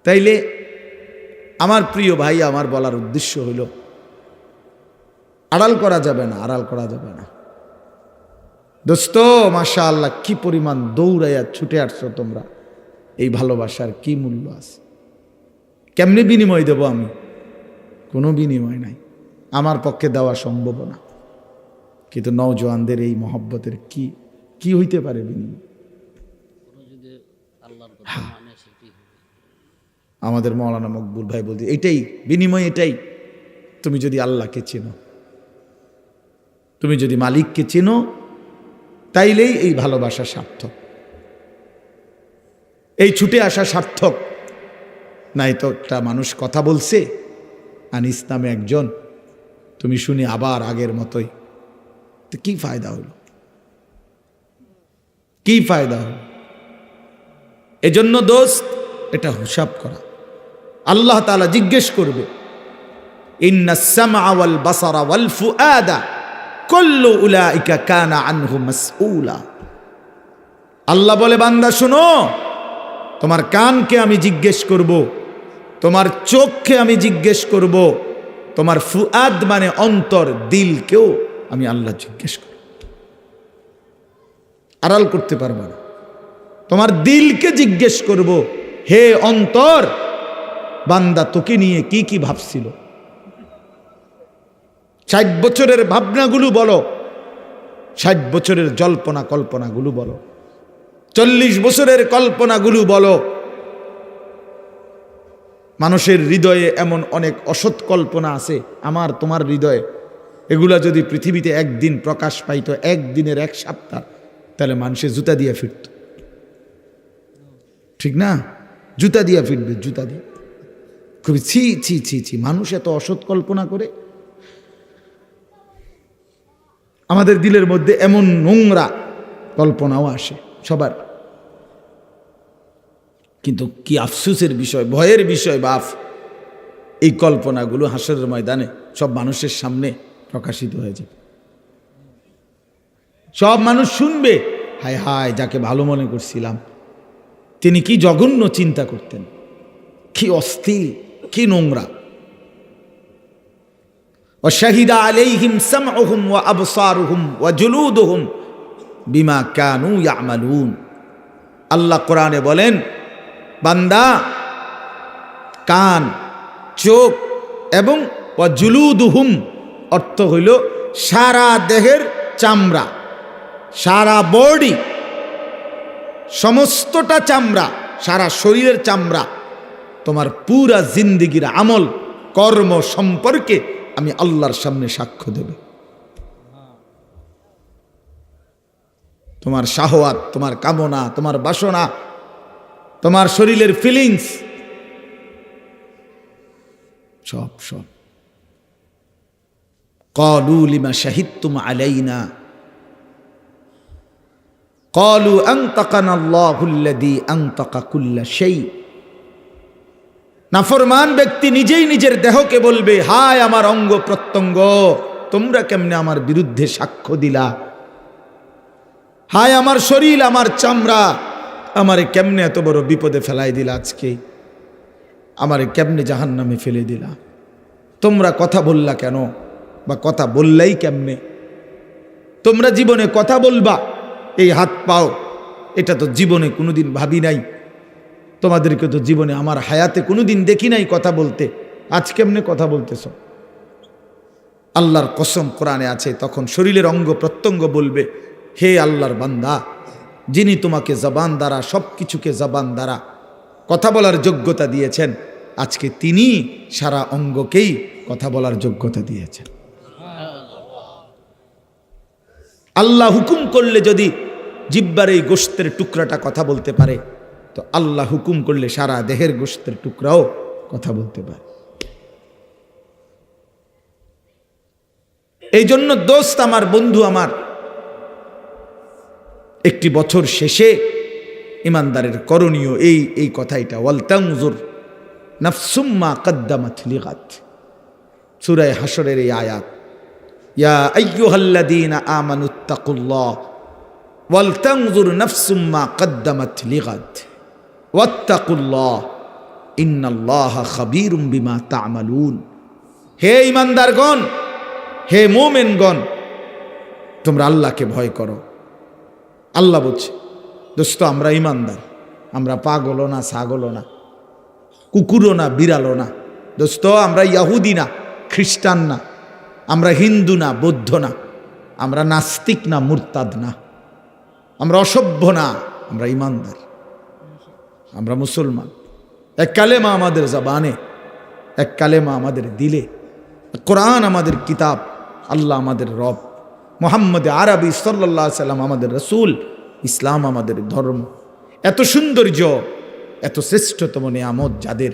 তাইলে আমার প্রিয় ভাই, আমার বলার উদ্দেশ্য হইল আড়াল করা যাবে না, আড়াল করা যাবে না। দোস্ত মাশাআল্লাহ, কি পরিমাণ দৌড়াইয়া ছুটে আসছো তোমরা। এই ভালোবাসার কি মূল্য আছে? কেমনে বিনিময় দেব আমি? কোনো বিনিময় নাই, আমার পক্ষে দেওয়া সম্ভব না। কিন্তু নওজোয়ানদের এই মহব্বতের কি হইতে পারে বিনিময়? আমাদের মৌলানা মকবুল ভাই বলতে এটাই বিনিময়, এটাই। তুমি যদি আল্লাহকে চেনো, তুমি যদি মালিককে চেনো, তাইলেই এই ভালোবাসা সার্থক, এই ছুটে আসা সার্থক। নাই তো একটা মানুষ কথা বলছে আনিস নামে একজন, তুমি শুনি আবার আগের মতোই, তো কি ফায়দা হলো? কি ফায়দা হলো? এজন্য দোস্ত, এটা হিসাব করা। আল্লাহ তাআলা জিজ্ঞেস করবে, ইন্নাস সামআ ওয়াল বাসারা ওয়াল ফুআদা কুল্লু উলাইকা কানা আনহু মাসউলা। আল্লাহ বলে, বান্দা শুনো, তোমার কানকে আমি জিজ্ঞেস করব, তোমার চোখকে আমি জিজ্ঞেস করব, তোমার ফুআদ মানে অন্তর, দিলকেও আমি আল্লাহ জিজ্ঞেস করব। আড়াল করতে পারবো না। তোমার দিলকে জিজ্ঞেস করব, হে অন্তর, বান্দা তোকে নিয়ে কি কি ভাবছিল? 60 বছরের ভাবনাগুলো বলো, 60 বছরের জল্পনা কল্পনাগুলো বলো, 40 বছরের কল্পনাগুলো বলো। মানুষের হৃদয়ে এমন অনেক অসৎ কল্পনা আছে, আমার তোমার হৃদয়ে। এগুলা যদি পৃথিবীতে একদিন প্রকাশ পাইতো, একদিনের 1 সপ্তাহ, তাহলে মানুষের জুতা দিয়ে ফিরত। ঠিক না? জুতা দিয়ে ফিরবে, জুতা দিয়ে। খুবই ছি ছি ছি ছি, মানুষ এত অসৎ কল্পনা করে। আমাদের দিলের মধ্যে এমন নোংরা কল্পনাও আসে সবার। কিন্তু কি আফসোসের বিষয়, ভয়ের বিষয় বাপ, এই কল্পনাগুলো হাসরের ময়দানে সব মানুষের সামনে প্রকাশিত হয়ে যাবে। সব মানুষ শুনবে, হায় হায়, যাকে ভালো মনে করছিলাম তিনি কি জঘন্য চিন্তা করতেন, কি অস্থির, কি নোংরা। ওয়াশাহিদা আলাইহিম সামউহুম ওয়া আবসারুহুম ওয়া জুলুদুহুম বিমা কানু ইয়ামালুন। আল্লাহ কোরআনে বলেন, বান্দা কান, চোখ এবং ওয়া জুলুদুহুম অর্থ হইল সারা দেহের চামড়া, সারা বডি, সমস্তটা চামড়া, সারা শরীরের চামড়া, তোমার পুরা জিন্দেগির আমল কর্ম সম্পর্কে আমি আল্লাহর সামনে সাক্ষ্য দেবে। তোমার শাহওয়াত, তোমার কামনা, তোমার বাসনা, তোমার শরীরের ফিলিংস, সব সব। ক্বালু লিমা শাহিদতুম আলাইনা ক্বালু আনতাকানা আল্লাহুল্লাযী আনতাকা কুল্লা শাই। নাফরমান ব্যক্তি নিজেই নিজের দেহকে বলবে, হায় আমার অঙ্গ প্রত্যঙ্গ, তোমরা কেমনে আমার বিরুদ্ধে সাক্ষ্য দিলা? হায় আমার শরীর, আমার চামড়া, আমারে কেমনে এত বড় বিপদে ফেলাই দিলা? আজকে আমারে কেমনে জাহান্নামে ফেলে দিলা? তোমরা কথা বললা কেন, বা কথা বললাই কেমনে? তোমরা জীবনে কথা বলবা, এই হাত পাও, এটা তো জীবনে কোনোদিন ভাবি নাই। তোমাদেরকে তো জীবনে আমার হায়াতে কোনোদিন দেখি নাই কথা বলতে, আজ কেমনে কথা বলতেছ? আল্লাহর কসম কোরআনে আছে, তখন শরীরের অঙ্গ প্রত্যঙ্গ বলবে, হে আল্লাহর বান্দা, যিনি তোমাকে জবান দ্বারা, সব কিছুকে জবান দ্বারা কথা বলার যোগ্যতা দিয়েছেন, আজকে তিনি সারা অঙ্গকেই কথা বলার যোগ্যতা দিয়েছেন। আল্লাহ হুকুম করলে যদি জিহ্বার এই গোশতের টুকরাটা কথা বলতে পারে, তো আল্লাহ হুকুম করলে সারা দেহের গোশতের টুকরাও কথা বলতে পারে। এই জন্য দোস্ত আমার, বন্ধু আমার, একটি বছর শেষে ইমানদারের করণীয় এই কথাইটা, ওয়াল তানজুর নাফসুম মা কদ্দামাত লিগাদ। সূরা হাশরের এই আয়াত, ইয়া আইয়ুহাল্লাযীনা আমানুত্তাকুল্লাহ ওয়াল তানজুর নাফসুম মা কদ্দামাত লিগাদ ওয়াত্তাকুল্লাহ ইন্নাল্লাহা খাবীরুম বিমা তা'মালুন। হে ঈমানদারগণ, হে মুমিনগণ, তোমরা আল্লাহকে ভয় করো। আল্লাহ বলছে, দোস্ত আমরা ঈমানদার, আমরা পাগলও না, ছাগলও না, কুকুরও না, বিড়ালও না। দোস্ত আমরা ইহুদি না, খ্রিস্টান না, আমরা হিন্দু না, বৌদ্ধ না, আমরা নাস্তিক না, মুরতাদ না, আমরা অসভ্য না, আমরা ঈমানদার, আমরা মুসলমান। এক কালেমা আমাদের জবানে, এক কালেমা আমাদের দিলে, কোরআন আমাদের কিতাব, আল্লাহ আমাদের রব, মুহাম্মদ আরবি সাল্লাল্লাহু আলাইহি সাল্লাম আমাদের রসুল, ইসলাম আমাদের ধর্ম। এত সৌন্দর্য, এত শ্রেষ্ঠতম নিয়ামত যাদের,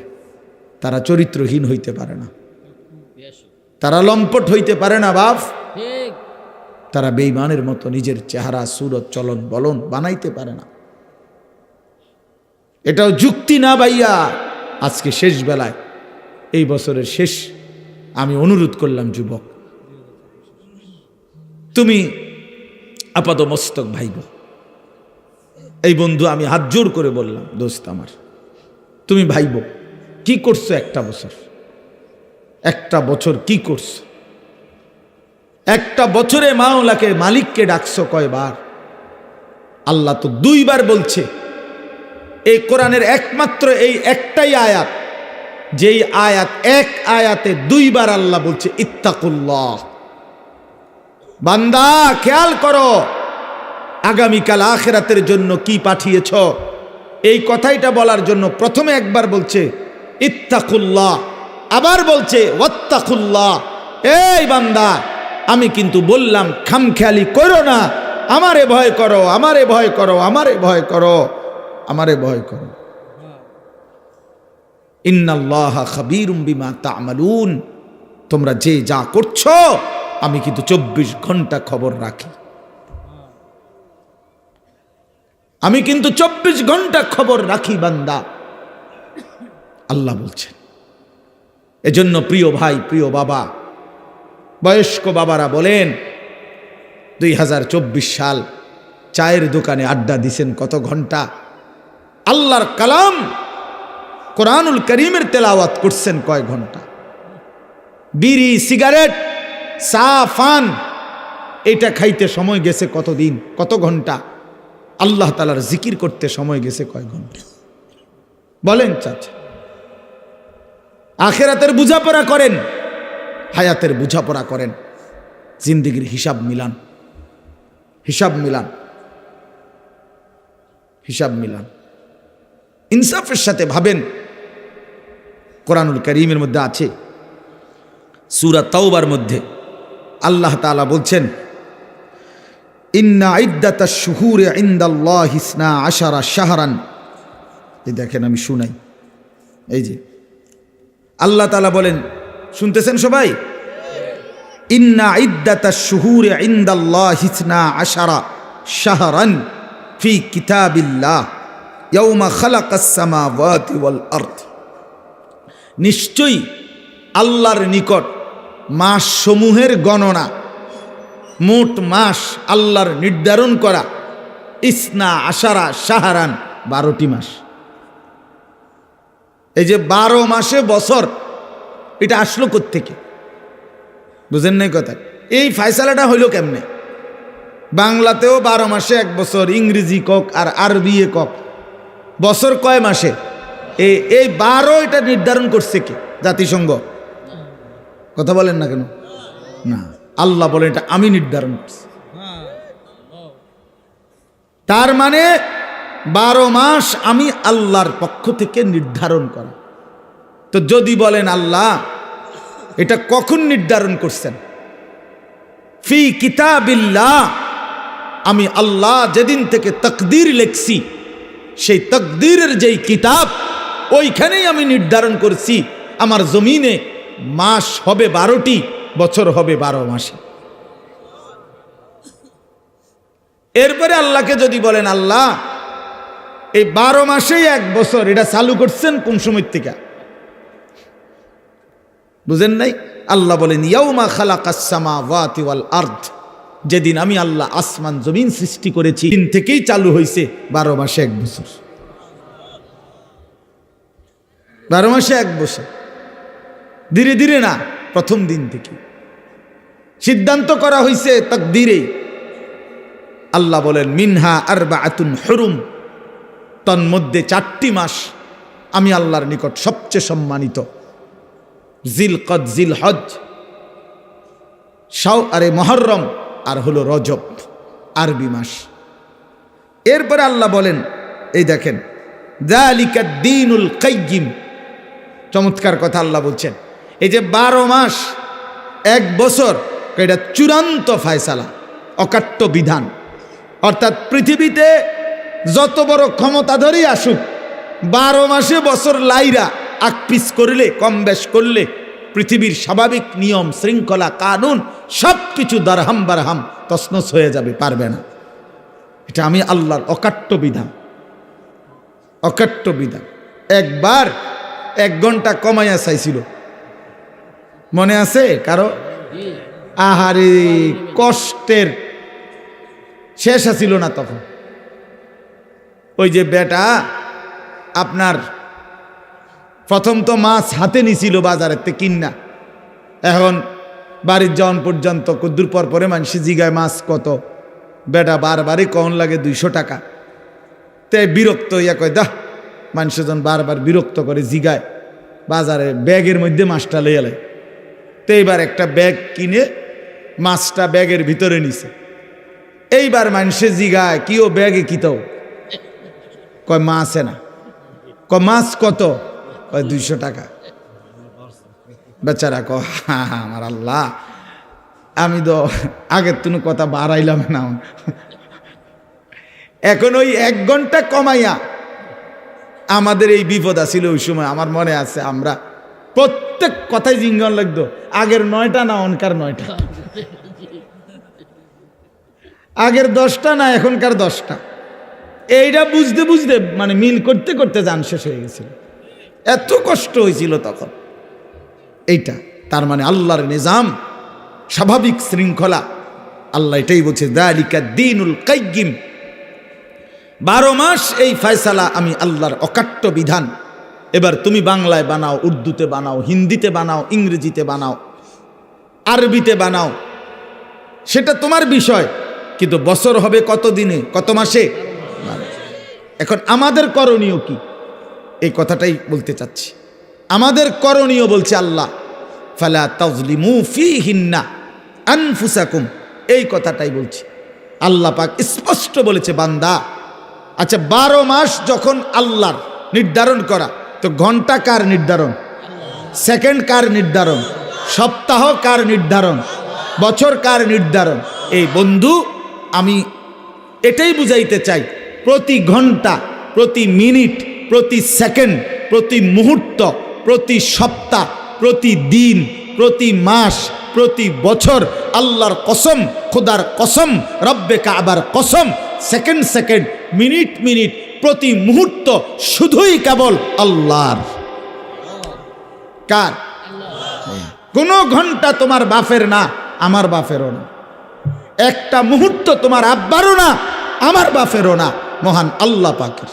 তারা চরিত্রহীন হইতে পারে না, তারা লম্পট হইতে পারে না বাপ, তারা বেঈমানের মতো নিজের চেহারা, সুরত, চলন বলন বানাইতে পারে না। এটাও যুক্তি না ভাইয়া। আজকে শেষ বেলায়, এই বছরের শেষ, আমি অনুরোধ করলাম যুবক, তুমি আপাত মস্তক ভাইব। এই বন্ধু আমি হাত জোর করে বললাম, দোস্ত আমার, তুমি ভাইব কি করছো একটা বছর কি করছো? একটা বছরে মাওলাকে, মালিককে ডাকছো কয়বার? আল্লাহ তো 2 বার বলছে। এই কোরআনের একমাত্র এই একটাই আয়াত, যেই আয়াত, এক আয়াতে 2 বার আল্লাহ বলছে ইত্তাকুল্লাহ। বান্দা খেয়াল করো, আগামীকাল আখিরাতের জন্য কি পাঠিয়েছ, এই কথাইটা বলার জন্য প্রথমে একবার বলছে ইত্তাকুল্লাহ, আবার বলছে ওয়াত্তাকুল্লাহ। এই বান্দা, আমি কিন্তু বললাম খামখেয়ালি করো না, আমারে ভয় করো, আমারে ভয় করো, আমারে ভয় করো, আমারে ভয় করো। ইন্নাল্লাহা খাবীরুম বিমা তা'মালুন। তোমরা যে যা করছো, আমি কিন্তু 24 ঘন্টা খবর রাখি, আমি কিন্তু 24 ঘন্টা খবর রাখি বান্দা, আল্লাহ বলছেন। এজন্য প্রিয় ভাই, প্রিয় বাবা, বয়স্ক বাবারা বলেন, 2024 সাল, চায়ের দোকানে আড্ডা দিছেন কত ঘন্টা, আল্লাহর কালাম কোরআনুল করিমের তেলাওয়াত করছেন কয় ঘন্টা, বিড়ি, সিগারেট, চা, পান, এটা খাইতে সময় গেছে কতদিন, কত ঘন্টা, আল্লাহ তাআলার জিকির করতে সময় গেছে কয় ঘন্টা? বলেন চাচা। আখিরাতের বুঝাপড়া করেন, হায়াতের বুঝাপড়া করেন, জিন্দেগির হিসাব মিলান, হিসাব মিলান, হিসাব মিলান, ইনসাফের সাথে ভাবেন। কোরআনুল কারীমের মধ্যে আছে, সূরা তাওবার মধ্যে আল্লাহ তাআলা বলছেন, ইন্না ইদ্দাতাশ শুহুরি ইনদাল্লাহি 12 শাহরান। এই দেখেন, আমি শুনাই, এই যে আল্লাহ তাআলা বলেন, শুনতেছেন সবাই? ইন্না ইদ্দাতাশ শুহুরি ইনদাল্লাহি 12 শাহরান ফি কিতাবিল্লাহ ইয়াউমা খালাকাস সামাওয়াতি ওয়াল আরদ। নিশ্চয়ই আল্লাহর নিকট মাস সমূহের গণনা, মোট মাস আল্লাহর নির্ধারণ করা, 12 শাহরান, 12টি মাস। এই যে 12 মাসে বছর, এটা আসলো কোত্থেকে? বুঝেন নাই কথা? এই ফায়সালাটা হইল কেমনে? বাংলাতেও 12 মাসে 1 বছর, ইংরেজি কক আর আরবি কক, বছর কয় মাসে? এই 12 এটা নির্ধারণ করছে কে? জাতিসংঘ? কথা বলেন না কেন? না, আল্লাহ বলেন এটা আমি নির্ধারণ করছি। তার মানে 12 মাস আমি আল্লাহর পক্ষ থেকে নির্ধারণ করা। তো যদি বলেন আল্লাহ এটা কখন নির্ধারণ করছেন? ফি কিতাবিল্লাহ, আমি আল্লাহ যেদিন থেকে তাকদীর লিখছি, সেই তাকদীরের যেই কিতাব, ওইখানেই আমি নির্ধারণ করছি আমার জমিনে মাস হবে 12টি, বছর হবে 12 মাসে। এরপরে আল্লাহকে যদি বলেন আল্লাহ এই 12 মাসেই 1 বছর, এটা চালু করছেন কোন সময় থেকে? বুঝেন নাই? আল্লাহ বলেন ইয়াউমা খালাকাস সামাওয়াতি ওয়াল আরদ, যেদিন আমি আল্লাহ আসমান জমিন সৃষ্টি করেছি, দিন থেকেই চালু হয়েছে 12 মাসে 1 বছর। 12 মাসে 1 বছর, ধীরে ধীরে না, প্রথম দিন থেকে সিদ্ধান্ত করা হয়েছে তাকদীরে। আল্লাহ বলেন মিনহা আরবাআতুন হুরুম, তন্মধ্যে 4টি মাস আমি আল্লাহর নিকট সবচেয়ে সম্মানিত, জিলকদ, জিলহজ, মুহররম আর হলো রজব, আরবি মাস। এরপরে আল্লাহ বলেন, এই দেখেন যালিকা দ্বীনুল কাইয়্যিম, চমৎকার কথা আল্লাহ বলছেন। এই যে 12 মাস 1 বছর, এটা চূড়ান্ত ফয়সালা, অকাট্য বিধান। অর্থাৎ পৃথিবীতে যত বড় ক্ষমতাধরই আসুক, 12 মাসে বছর লাইরা আকপিস করলে, কম বেশ করলে, পৃথিবীর স্বাভাবিক নিয়ম শৃঙ্খলা কানুন সব কিছু দারহাম বারহাম তছনছ হয়ে যাবে, পারবে না। এটা আমি আল্লাহর অকাট্য বিধান, অকাট্য বিধান। একবার 1 ঘন্টা কমাইয়া চাইছিল, মনে আছে কারো? আহারে কষ্টের শেষ আছিল না তখন। ওই যে বেটা আপনার প্রথম তো মাছ হাতে নিছিল বাজারেতে কিনা, এখন বাড়ির যাওয়ান পর্যন্ত কদ্দুর পর পরে মানুষ জিগায় মাছ কত, বেটা বারবারই কখন লাগে 200 টাকা। তে বিরক্ত হইয়া কয় দা, মানুষজন বারবার বিরক্ত করে জিগায়, বাজারে ব্যাগের মধ্যে মাছটা লইয়া লাই। তো এইবার একটা ব্যাগ কিনে মাছটা ব্যাগের ভিতরে নিছে। এইবার মানুষে জিগায় কি ও ব্যাগে কি তো, কয় মাছ না। কয় মাছ কত? কয় 200 টাকা। বেচারা কয় হা হা আমার আল্লাহ, আমি তো আগের তুমি কথা বাড়াইলাম না। এখন ওই 1 ঘন্টা কমাইয়া আমাদের এই বিপদ আছিল ওই সময়। আমার মনে আছে আমরা প্রত্যেক কথাই জিঙ্গন লাগতো, আগের 9টা না অনকার 9টা, আগের 10টা না এখনকার 10টা। এইটা বুঝতে বুঝতে মানে মিল করতে করতে জান শেষ হয়ে গেছিল, এত কষ্ট হয়েছিল তখন। এইটা তার মানে আল্লাহর নিজাম, স্বাভাবিক শৃঙ্খলা। আল্লাহ এটাই বলছে যালিকা দ্বীনুল কাইয়্যিম, 12 মাস এই ফয়সালা আমি আল্লাহর অকাট্য বিধান। এবার তুমি বাংলায় বানাও, উর্দুতে বানাও, হিন্দিতে বানাও, ইংরেজিতে বানাও, আরবিতে বানাও, সেটা তোমার বিষয়, কিন্তু বছর হবে কত দিনে, কত মাসে? এখন আমাদের করণীয় কি, এই কথাটাই বলতে চাচ্ছি। আমাদের করণীয় বলছে আল্লাহ ফালা তাজলিমু ফীহিন্না আনফুসাকুম, এই কথাটাই বলছি। আল্লাহ পাক স্পষ্ট বলেছে বান্দা, আচ্ছা 12 মাস যখন আল্লাহর নির্ধারণ করা, তো ঘন্টা কার নির্ধারণ? সেকেন্ড কার নির্ধারণ? সপ্তাহ কার নির্ধারণ? বছর কার নির্ধারণ? এই বন্ধু আমি এটাই বুঝাইতে চাই, প্রতি ঘন্টা, প্রতি মিনিট, প্রতি সেকেন্ড, প্রতি মুহূর্ত, প্রতি সপ্তাহ, প্রতি দিন, প্রতি মাস, প্রতি বছর আল্লাহর কসম, খোদার কসম, রব্বে কাবার কসম, সেকেন্ড সেকেন্ড, মিনিট মিনিট, প্রতি মুহূর্ত শুধুই কেবল আল্লাহর। কার? কোনো ঘন্টা তোমার বাপের না, আমার বাপেরও না। একটা মুহূর্ত তোমার আব্বারও না, আমার বাপেরও না, মহান আল্লাহ পাকের।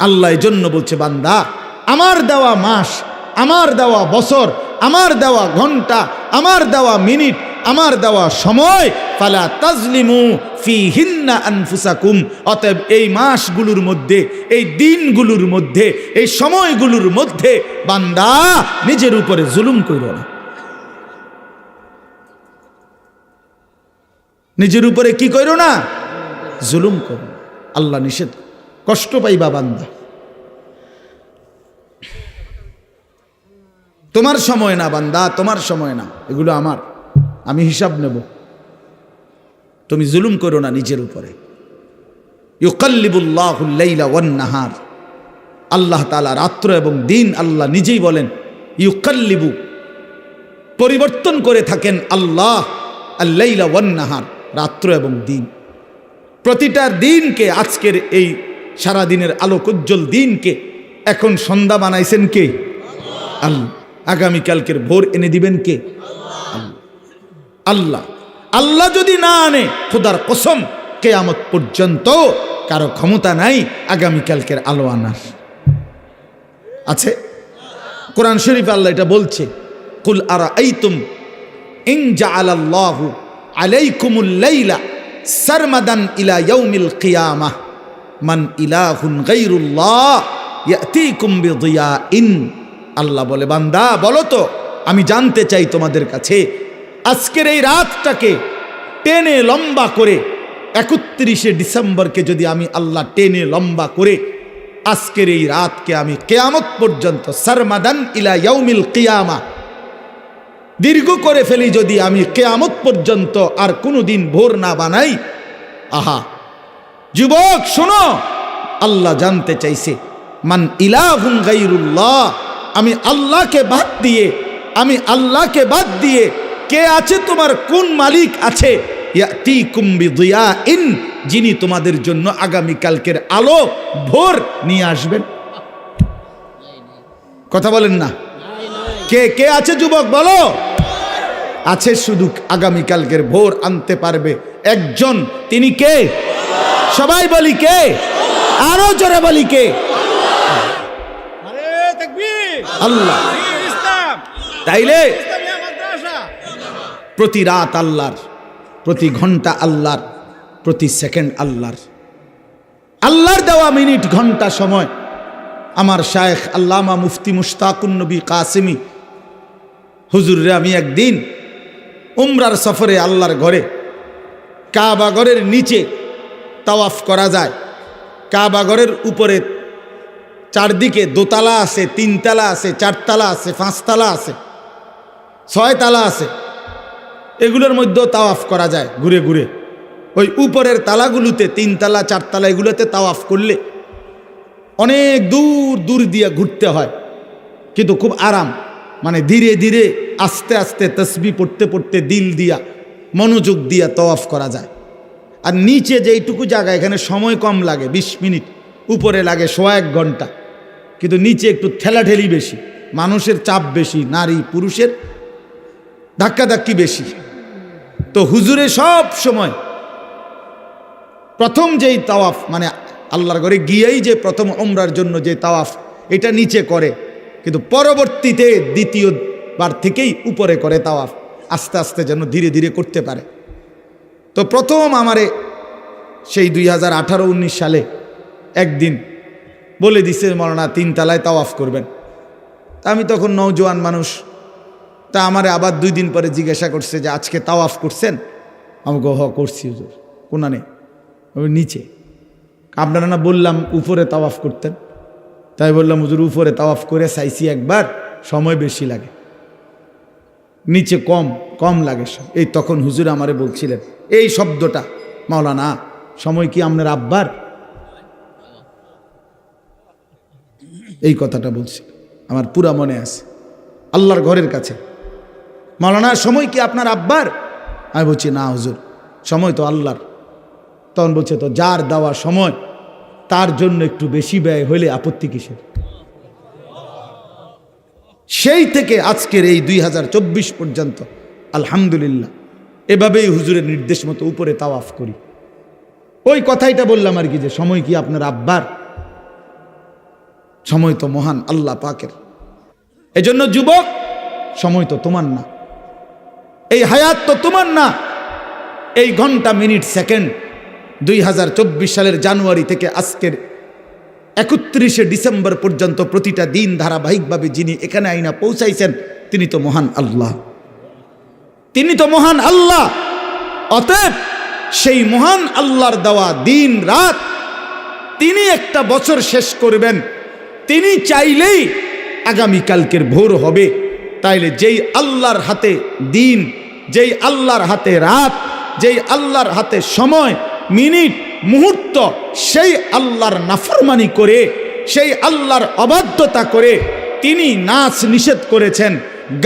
আল্লাহ এই জন্য বলছে বান্দা, আমার দেওয়া মাস, আমার দেওয়া বছর, আমার দেওয়া ঘন্টা, আমার দেওয়া মিনিট, আমার দেওয়া সময়, ফালা তাজলিমু ফীহিন্না আনফুসাকুম, অতএব এই মাসগুলোর মধ্যে, এই দিনগুলোর মধ্যে, এই সময়গুলোর মধ্যে বান্দা নিজের উপরে জুলুম কইরো না। নিজের উপরে কি কইরো না? জুলুম করো। আল্লাহ নিষেধ, কষ্ট পাইবা বান্দা। তোমার সময় না বান্দা, তোমার সময় না, এগুলো আমার, আমি হিসাব নেব। তুমি জুলুম করো না নিজের উপরে। ইউকাল্লিবুল্লাহুল লাইলা ওয়ান নাহার, আল্লাহ তাআলা রাত্র এবং দিন, আল্লাহ নিজেই বলেন ইউকাল্লিবু, পরিবর্তন করে থাকেন আল্লাহ, আল লাইলা ওয়ান নাহার, রাত্র এবং দিন। প্রতিটা দিনকে, আজকের এই সারাদিনের আলোকোজ্জ্বল দিনকে এখন সন্ধ্যা বানাইছেন কে? আল্লাহ। আগামীকালকের ভোর এনে দিবেন কে? আল্লাহ। আল্লাহ যদি না আনে, খোদার কসম কিয়ামত পর্যন্ত কারো ক্ষমতা নাই আগামীকালকের আলো আনার। আছে? কোরআন শরীফে আল্লাহ এটা বলছে, কুল আরাআইতুম ইন জাআলাল্লাহু আলাইকুমুল লাইলা সারমাদান ইলা ইয়াউমিল কিয়ামাহ মান ইলাহুন গায়রুল্লাহ ইয়াতিকুম বিদিয়াইন। আল্লাহ বলে, বান্দা বলো তো, আমি জানতে চাই তোমাদের কাছে, আজকের এই রাতটাকে টেনে লম্বা করে 31শে ডিসেম্বরকে যদি আমি আল্লাহ টেনে লম্বা করে আজকের এই রাতকে আমি কিয়ামত পর্যন্ত সারমাদান ইলা ইয়াউমিল কিয়ামা দীর্ঘ করে ফেলি, যদি আমি কিয়ামত পর্যন্ত আর কোনোদিন ভোর না বানাই। আহা যুবক শোনো, আল্লাহ জানতে চাইছে মান ইলাহুন গায়রুল্লাহ, আমি আল্লাহকে বাদ দিয়ে কে আছে, তোমার কোন মালিক আছে, ইয়াতিকুম বিদিয়াইন, যিনি তোমাদের জন্য আগামী কালকের আলো ভোর নিয়ে আসবেন। কথা বলেন না, কে আছে যুবক বলো? আছে, শুধু আগামী কালকের ভোর আনতে পারবে একজন, তিনি কে? সবাই বলি কে? আরো জোরে বলি কে? আল্লাহ। তাইলে প্রতি রাত আল্লাহর, প্রতি ঘন্টা আল্লাহর, প্রতি সেকেন্ড আল্লাহর। আল্লাহর দেওয়া মিনিট ঘন্টা সময় আমার শায়েখ আল্লামা মুফতি মুশতাকুন নবী কাসেমি হুজুরে আমি একদিন উমরার সফরে আল্লাহর ঘরে, কাবা ঘরের নিচে তাওয়াফ করা যায়, কাবা ঘরের উপরে চারদিকে দোতলা আছে, তিনতলা আছে, চারতলা আছে, পাঁচতলা আছে, ছয়তলা আছে, এগুলোর মধ্যেও তাওয়াফ করা যায় ঘুরে ঘুরে। ওই উপরের তালাগুলোতে, তিনতলা চারতলা, এগুলোতে তাওয়াফ করলে অনেক দূর দূর দিয়ে ঘুরতে হয়, কিন্তু খুব আরাম, মানে ধীরে ধীরে আস্তে আস্তে তসবিহ পড়তে পড়তে দিল দিয়া মনোযোগ দিয়া তাওয়াফ করা যায়। আর নিচে যেইটুকু জায়গা, এখানে সময় কম লাগে 20 মিনিট, উপরে লাগে 1.5 ঘন্টা, কিন্তু নিচে একটু ঠেলাঠেলি বেশি, মানুষের চাপ বেশি, নারী পুরুষের ধাক্কাধাক্কি বেশি। তো হুজুরে সব সময় প্রথম যেই তাওয়াফ, মানে আল্লাহর ঘরে গিয়েই যে প্রথম উমরার জন্য যে তাওয়াফ, এটা নিচে করে, কিন্তু পরবর্তীতে দ্বিতীয়বার থেকেই উপরে করে তাওয়াফ, আস্তে আস্তে যেন ধীরে ধীরে করতে পারে। তো প্রথম আমারে সেই 2018-19 সালে একদিন বলে দিছে, মৌলানা 3 তলায় তাওয়াফ করবেন। তা আমি তখন নওজোয়ান মানুষ, তা আমারে আবার 2 দিন পরে জিজ্ঞাসা করছে যে আজকে তাওয়াফ করছেন? আমাকে করছি হুজুর। কোনা নেই, নিচে। আপনারা না বললাম উপরে তাওয়াফ করতেন? তাই বললাম হুজুর উপরে তাওয়াফ করে চাইছি একবার, সময় বেশি লাগে, নিচে কম লাগে। এই তখন হুজুর আমারে বলছিলেন এই শব্দটা, মাওলানা সময় কি আপনার আব্বার? এই কথাটা বলছি, আমার পুরা মনে আছে, আল্লাহর ঘরের কাছে। মাওলানা সময় কি আপনার আব্বার? আমি বলছি না হুজুর, সময় তো আল্লাহর। তখন বলছে, তো যার দেওয়া সময় তার জন্য একটু বেশি ব্যয় হইলে আপত্তি কিসের? সেই থেকে আজকের এই 2024 পর্যন্ত আলহামদুলিল্লাহ এভাবেই হুজুরের নির্দেশ মতো উপরে তাওয়াফ করি। ওই কথাইটা বললাম আর কি, যে সময় কি আপনার আব্বার? সময় তো মহান আল্লাহ পাকের। এজন্য যুবক, সময় তো তোমার না, এই হায়াত তো তোমার না। এই ঘন্টা, মিনিট, সেকেন্ড 2024 সালের জানুয়ারি থেকে আজকের 31শে ডিসেম্বর পর্যন্ত প্রতিটা দিন ধারাবাহিকভাবে যিনি এখানে আইনা পৌঁছাইছেন, তিনি তো মহান আল্লাহ, তিনি তো মহান আল্লাহ। অতএব সেই মহান আল্লাহর দেওয়া দিন রাত, তিনি একটা বছর শেষ করবেন, তিনি চাইলেই আগামীকালকের ভোর হবে। তাইলে যেই আল্লাহর হাতে দিন, যেই আল্লাহর হাতে রাত, যেই আল্লাহর হাতে সময়, মিনিট, মুহূর্ত, সেই আল্লাহর নাফরমানি করে, সেই আল্লাহর অবাধ্যতা করে তিনি নাচ নিষেধ করেছেন,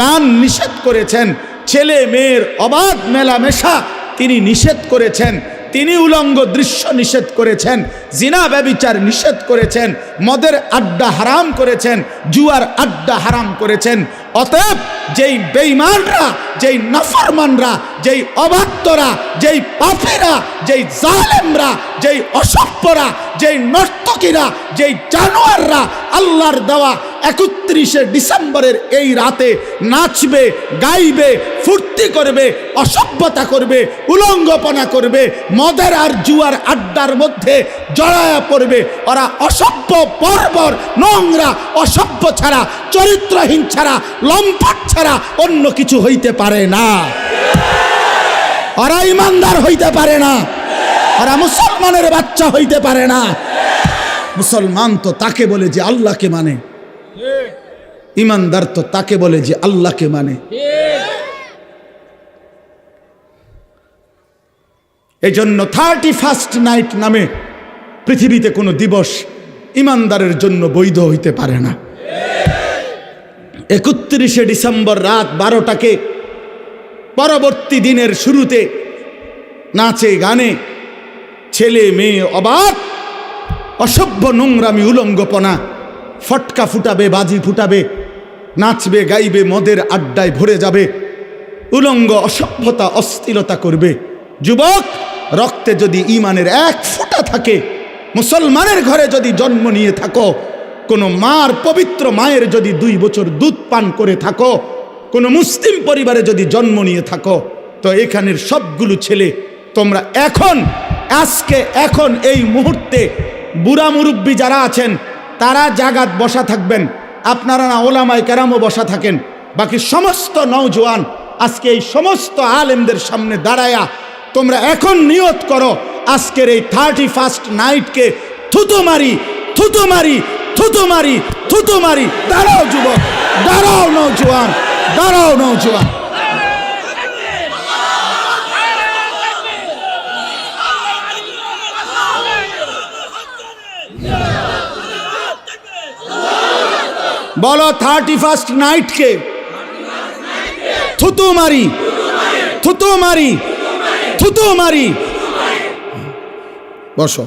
গান নিষেধ করেছেন, ছেলে মেয়ের অবাধ মেলামেশা তিনি নিষেধ করেছেন, তিনি উলঙ্গ দৃশ্য নিষেধ করেছেন, জিনা ব্যভিচার নিষেধ করেছেন, মদের আড্ডা হারাম করেছেন, জুয়ার আড্ডা হারাম করেছেন। অতএব যেই বেঈমানরা, যেই নাফরমানরা, যেই অবাধ্যরা, যেই পাপীরা, যেই জালেমরা, যেই অসভ্যরা, যেই নর্তকীরা, যেই জানোয়াররা আল্লাহর দেওয়া 31শে ডিসেম্বরের এই রাতে নাচবে, গাইবে, ফুর্তি করবে, অসভ্যতা করবে, উলঙ্গপনা করবে, মদের আর জুয়ার আড্ডার মধ্যে জড়ায়া পড়বে, ওরা অসভ্য, বর্বর, নোংরা, অসভ্য ছাড়া, চরিত্রহীন ছাড়া, লম্পট ছাড়া অন্য কিছু হইতে পারে না। ওরা ইমানদার হইতে পারে না, ওরা মুসলমানের বাচ্চা হইতে পারে না। মুসলমান তো তাকে বলে যে আল্লাহকে মানে, ইমানদার তো তাকে বলে যে আল্লাহকে মানে। এই জন্য 31st নাইট নামে পৃথিবীতে কোনো দিবস ইমানদারের জন্য বৈধ হইতে পারে না। 31শে ডিসেম্বর রাত 12টাকে পরবর্তী দিনের শুরুতে নাচে গানে ছেলে মেয়ে অবাক, অসভ্য, নোংরামি, উলঙ্গপনা, ফটকা ফুটাবে, বাজি ফুটাবে, নাচবে, গাইবে, মদের আড্ডায় ভরে যাবে, উলঙ্গ, অসভ্যতা, অশ্লীলতা করবে। যুবক, রক্তে যদি ঈমানের এক ফোঁটা থাকে, মুসলমানের ঘরে যদি জন্ম নিয়ে থাকো, কোনো মার, পবিত্র মায়ের যদি 2 বছর দুধ পান করে থাকো, কোনো মুসলিম পরিবারে যদি জন্ম নিয়ে থাকো, তো এখানের সবগুলো ছেলে তোমরা এখন এই মুহূর্তে বুড়া মুরব্বী যারা আছেন তারা জাগাত বসা থাকবেন, আপনারা না ওলামায়ে কেরামও বসা থাকেন। বাকি সমস্ত নওজোয়ান আজকে এই সমস্ত আলেমদের সামনে দাঁড়ায়া তোমরা এখন নিয়ত করো, আজকের এই 31st নাইটকে থুতু মারি, থুতু মারি, থুতু মারি, থুতু মারি। দাঁড়াও যুবক, দাঁড়াও নওজোয়ান, দাঁড়াও নওজোয়ান। বলো 31st নাইটকে থুতু মারি, থুতু মারি, থুতু মারি। বসো।